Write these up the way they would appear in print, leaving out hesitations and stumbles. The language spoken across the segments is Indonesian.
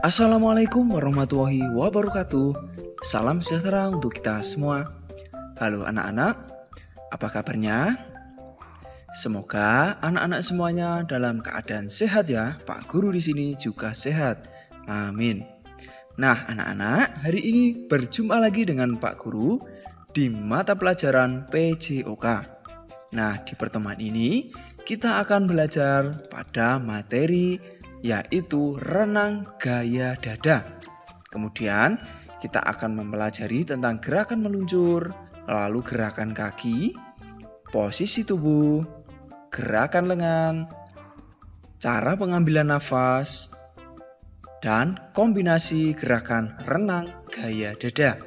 Assalamualaikum warahmatullahi wabarakatuh. Salam sejahtera untuk kita semua. Halo anak-anak, apa kabarnya? Semoga anak-anak semuanya dalam keadaan sehat ya. Pak Guru di sini juga sehat. Amin. Nah, anak-anak, hari ini berjumpa lagi dengan Pak Guru di mata pelajaran PJOK. Nah, di pertemuan ini kita akan belajar pada materi yaitu renang gaya dada. Kemudian kita akan mempelajari tentang gerakan meluncur, lalu gerakan kaki, posisi tubuh, gerakan lengan, cara pengambilan nafas, dan kombinasi gerakan renang gaya dada.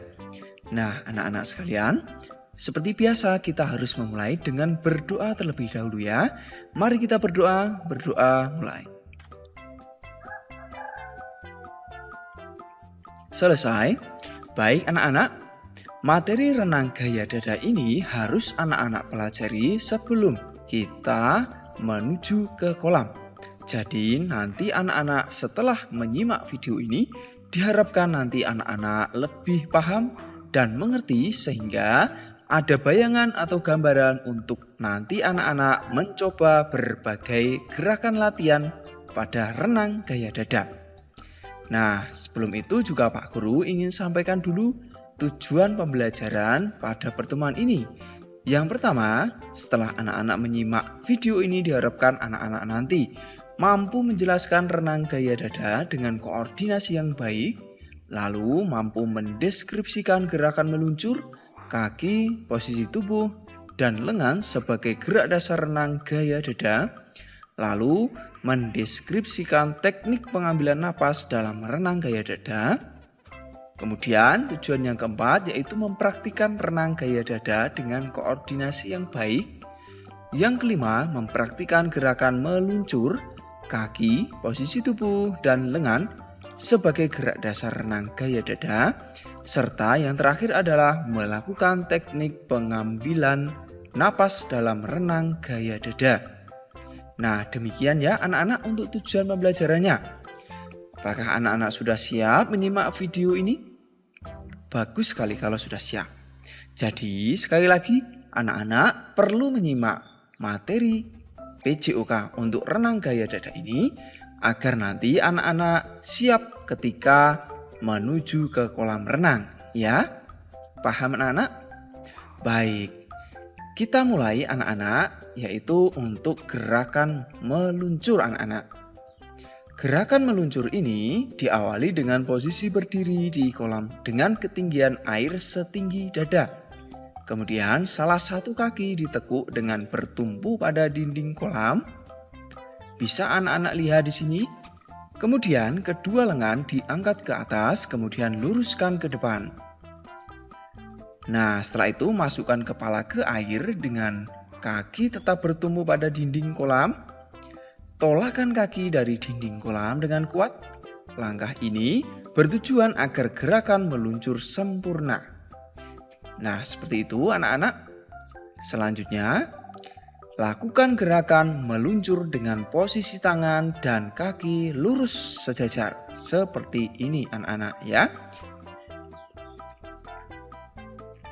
Nah, anak-anak sekalian, seperti biasa kita harus memulai dengan berdoa terlebih dahulu ya. Mari kita berdoa, mulai. Selesai. Baik anak-anak, materi renang gaya dada ini harus anak-anak pelajari sebelum kita menuju ke kolam. Jadi nanti anak-anak setelah menyimak video ini, diharapkan nanti anak-anak lebih paham dan mengerti sehingga ada bayangan atau gambaran untuk nanti anak-anak mencoba berbagai gerakan latihan pada renang gaya dada. Nah, sebelum itu juga Pak Guru ingin sampaikan dulu tujuan pembelajaran pada pertemuan ini. Yang pertama, setelah anak-anak menyimak video ini diharapkan anak-anak nanti mampu menjelaskan renang gaya dada dengan koordinasi yang baik, lalu mampu mendeskripsikan gerakan meluncur, kaki, posisi tubuh, dan lengan sebagai gerak dasar renang gaya dada, lalu mendeskripsikan teknik pengambilan napas dalam renang gaya dada. Kemudian tujuan yang keempat yaitu mempraktikkan renang gaya dada dengan koordinasi yang baik. Yang kelima, mempraktikkan gerakan meluncur, kaki, posisi tubuh, dan lengan sebagai gerak dasar renang gaya dada. Serta yang terakhir adalah melakukan teknik pengambilan napas dalam renang gaya dada. Nah, demikian ya anak-anak untuk tujuan pembelajarannya. Apakah anak-anak sudah siap menyimak video ini? Bagus sekali kalau sudah siap. Jadi, sekali lagi anak-anak perlu menyimak materi PJOK untuk renang gaya dada ini agar nanti anak-anak siap ketika menuju ke kolam renang, ya. Paham anak-anak? Baik. Kita mulai anak-anak yaitu untuk gerakan meluncur anak-anak. Gerakan meluncur ini diawali dengan posisi berdiri di kolam dengan ketinggian air setinggi dada. Kemudian salah satu kaki ditekuk dengan bertumpu pada dinding kolam. Bisa anak-anak lihat di sini? Kemudian kedua lengan diangkat ke atas kemudian luruskan ke depan. Nah, setelah itu masukkan kepala ke air dengan kaki tetap bertumpu pada dinding kolam. Tolakkan kaki dari dinding kolam dengan kuat. Langkah ini bertujuan agar gerakan meluncur sempurna. Nah, seperti itu anak-anak. Selanjutnya, lakukan gerakan meluncur dengan posisi tangan dan kaki lurus sejajar. Seperti ini anak-anak ya.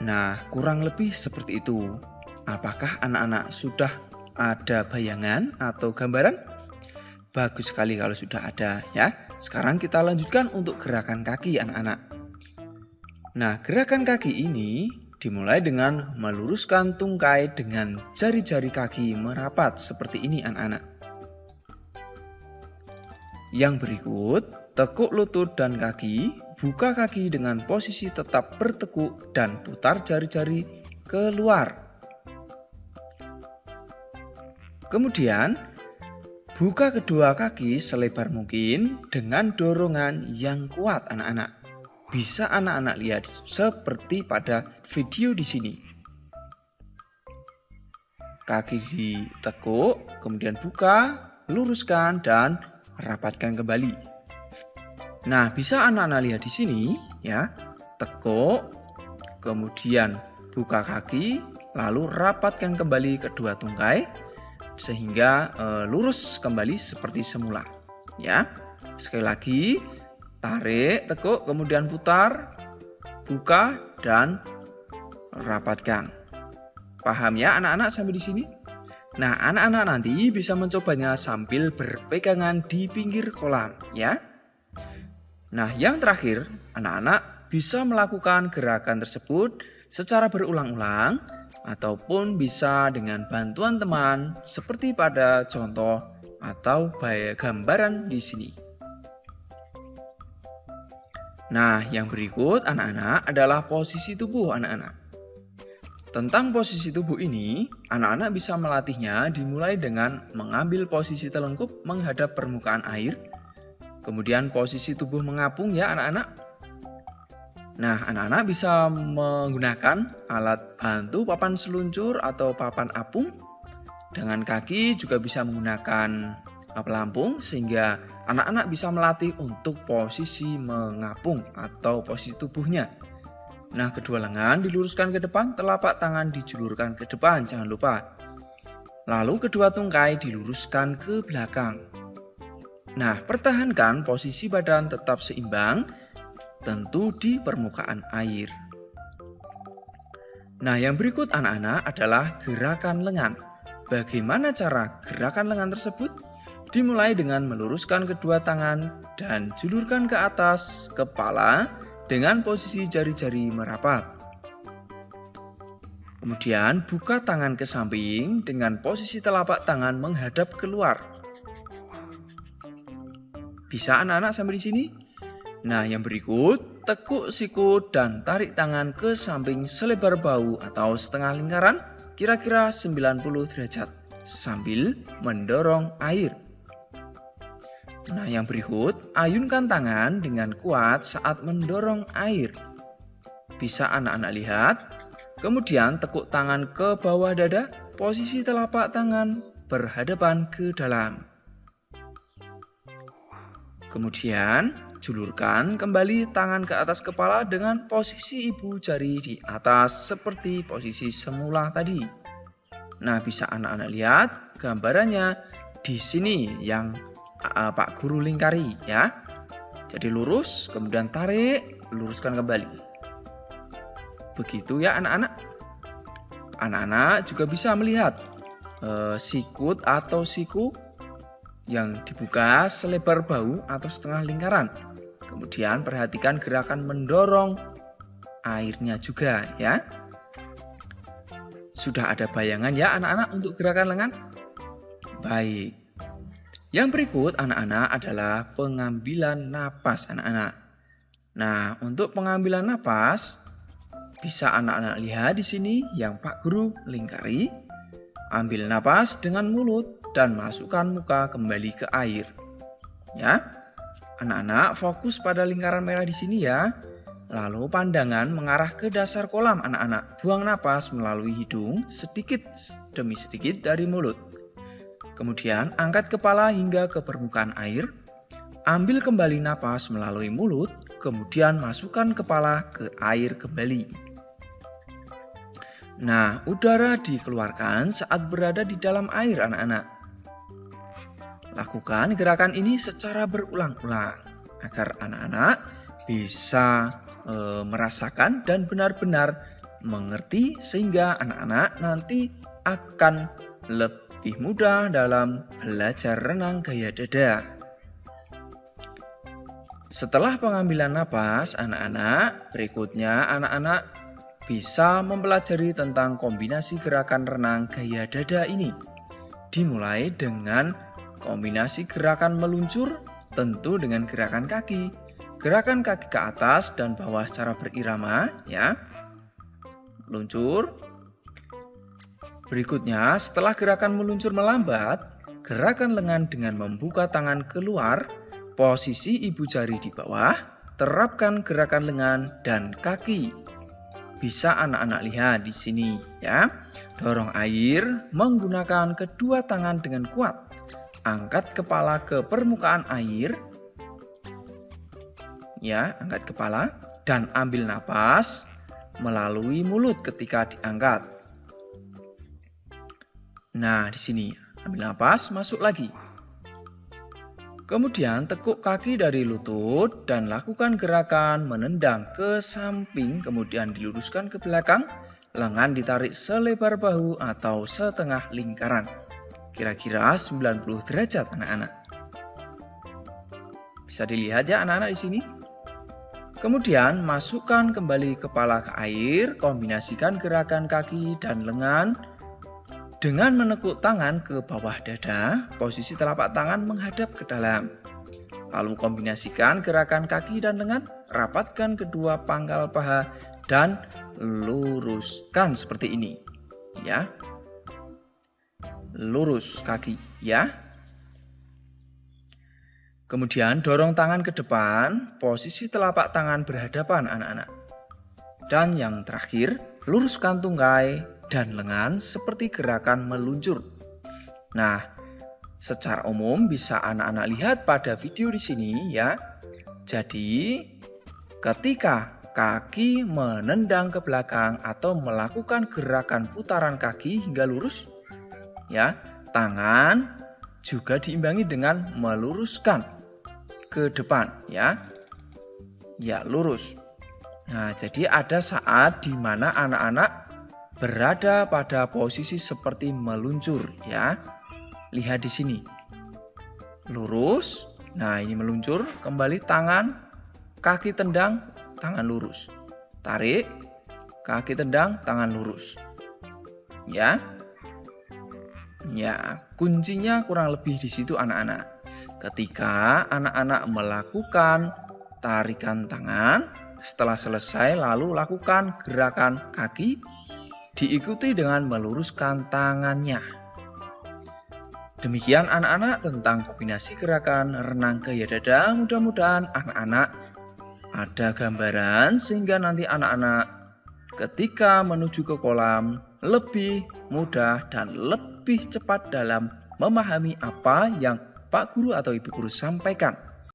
Nah, kurang lebih seperti itu. Apakah anak-anak sudah ada bayangan atau gambaran? Bagus sekali kalau sudah ada ya. Sekarang kita lanjutkan untuk gerakan kaki anak-anak. Nah, gerakan kaki ini dimulai dengan meluruskan tungkai dengan jari-jari kaki merapat seperti ini anak-anak. Yang berikut, tekuk lutut dan kaki. Buka kaki dengan posisi tetap bertekuk dan putar jari-jari keluar. Kemudian, buka kedua kaki selebar mungkin dengan dorongan yang kuat anak-anak. Bisa anak-anak lihat seperti pada video di sini. Kaki ditekuk, kemudian buka, luruskan dan rapatkan kembali. Nah, bisa anak-anak lihat di sini ya. Tekuk, kemudian buka kaki, lalu rapatkan kembali kedua tungkai sehingga lurus kembali seperti semula. Ya. Sekali lagi, Tarik, tekuk, kemudian putar, buka, dan rapatkan. Paham ya anak-anak sampai di sini? Nah, anak-anak nanti bisa mencobanya sambil berpegangan di pinggir kolam ya. Nah, yang terakhir, anak-anak bisa melakukan gerakan tersebut secara berulang-ulang ataupun bisa dengan bantuan teman seperti pada contoh atau gambaran di sini. Nah, yang berikut anak-anak adalah posisi tubuh anak-anak. Tentang posisi tubuh ini, anak-anak bisa melatihnya dimulai dengan mengambil posisi telungkup menghadap permukaan air, kemudian posisi tubuh mengapung ya anak-anak. Nah, anak-anak bisa menggunakan alat bantu papan seluncur atau papan apung. Dengan kaki juga bisa menggunakan pelampung sehingga anak-anak bisa melatih untuk posisi mengapung atau posisi tubuhnya. Nah, kedua lengan diluruskan ke depan, telapak tangan dijulurkan ke depan, jangan lupa. Lalu kedua tungkai diluruskan ke belakang. Nah, pertahankan posisi badan tetap seimbang, tentu di permukaan air. Nah, yang berikut anak-anak adalah gerakan lengan. Bagaimana cara gerakan lengan tersebut? Dimulai dengan meluruskan kedua tangan dan julurkan ke atas kepala dengan posisi jari-jari merapat. Kemudian buka tangan ke samping dengan posisi telapak tangan menghadap keluar. Bisa anak-anak sampai di sini? Nah, yang berikut, tekuk siku dan tarik tangan ke samping selebar bahu atau setengah lingkaran kira-kira 90 derajat sambil mendorong air. Nah, yang berikut, ayunkan tangan dengan kuat saat mendorong air. Bisa anak-anak lihat. Kemudian tekuk tangan ke bawah dada, posisi telapak tangan berhadapan ke dalam. Kemudian, julurkan kembali tangan ke atas kepala dengan posisi ibu jari di atas seperti posisi semula tadi. Nah, bisa anak-anak lihat gambarannya di sini yang Pak Guru lingkari ya. Jadi lurus, kemudian tarik, luruskan kembali. Begitu ya anak-anak. Anak-anak juga bisa melihat sikut atau siku yang dibuka selebar bahu atau setengah lingkaran. Kemudian perhatikan gerakan mendorong airnya juga ya. Sudah ada bayangan ya anak-anak untuk gerakan lengan? Baik. Yang berikut anak-anak adalah pengambilan napas anak-anak. Nah, untuk pengambilan napas bisa anak-anak lihat di sini yang Pak Guru lingkari. Ambil napas dengan mulut dan masukkan muka kembali ke air. Ya. Anak-anak fokus pada lingkaran merah di sini ya. Lalu pandangan mengarah ke dasar kolam anak-anak. Buang napas melalui hidung sedikit demi sedikit dari mulut. Kemudian angkat kepala hingga ke permukaan air. Ambil kembali napas melalui mulut, kemudian masukkan kepala ke air kembali. Nah, udara dikeluarkan saat berada di dalam air anak-anak. Lakukan gerakan ini secara berulang-ulang agar anak-anak bisa merasakan dan benar-benar mengerti sehingga anak-anak nanti akan lebih mudah dalam belajar renang gaya dada. Setelah pengambilan napas anak-anak, berikutnya anak-anak bisa mempelajari tentang kombinasi gerakan renang gaya dada ini. Dimulai dengan kombinasi gerakan meluncur, tentu dengan gerakan kaki. Gerakan kaki ke atas dan bawah secara berirama ya. Luncur. Berikutnya, setelah gerakan meluncur melambat, gerakan lengan dengan membuka tangan keluar, posisi ibu jari di bawah, terapkan gerakan lengan dan kaki. Bisa anak-anak lihat di sini ya. Dorong air menggunakan kedua tangan dengan kuat. Angkat kepala ke permukaan air. Ya, angkat kepala dan ambil napas melalui mulut ketika diangkat. Nah, di sini ambil napas, masuk lagi. Kemudian tekuk kaki dari lutut dan lakukan gerakan menendang ke samping, kemudian diluruskan ke belakang, lengan ditarik selebar bahu atau setengah lingkaran. Kira-kira 90 derajat anak-anak. Bisa dilihat ya anak-anak di sini. Kemudian masukkan kembali kepala ke air, kombinasikan gerakan kaki dan lengan dengan menekuk tangan ke bawah dada, posisi telapak tangan menghadap ke dalam. Lalu kombinasikan gerakan kaki dan lengan, rapatkan kedua pangkal paha dan luruskan seperti ini. Ya. Lurus kaki, ya. Kemudian dorong tangan ke depan, posisi telapak tangan berhadapan anak-anak. Dan yang terakhir, luruskan tungkai dan lengan seperti gerakan meluncur. Nah, secara umum bisa anak-anak lihat pada video di sini ya. Jadi, ketika kaki menendang ke belakang atau melakukan gerakan putaran kaki hingga lurus, ya, tangan juga diimbangi dengan meluruskan ke depan, ya. Ya, lurus. Nah, jadi ada saat di mana anak-anak berada pada posisi seperti meluncur, ya. Lihat di sini. Lurus. Nah, ini meluncur, kembali tangan, kaki tendang, tangan lurus. Tarik, kaki tendang, tangan lurus. Ya. Ya, kuncinya kurang lebih di situ anak-anak. Ketika anak-anak melakukan tarikan tangan, setelah selesai lalu lakukan gerakan kaki, diikuti dengan meluruskan tangannya. Demikian anak-anak tentang kombinasi gerakan renang gaya dada. Mudah-mudahan anak-anak ada gambaran sehingga nanti anak-anak ketika menuju ke kolam lebih mudah dan lebih cepat dalam memahami apa yang Pak Guru atau Ibu Guru sampaikan.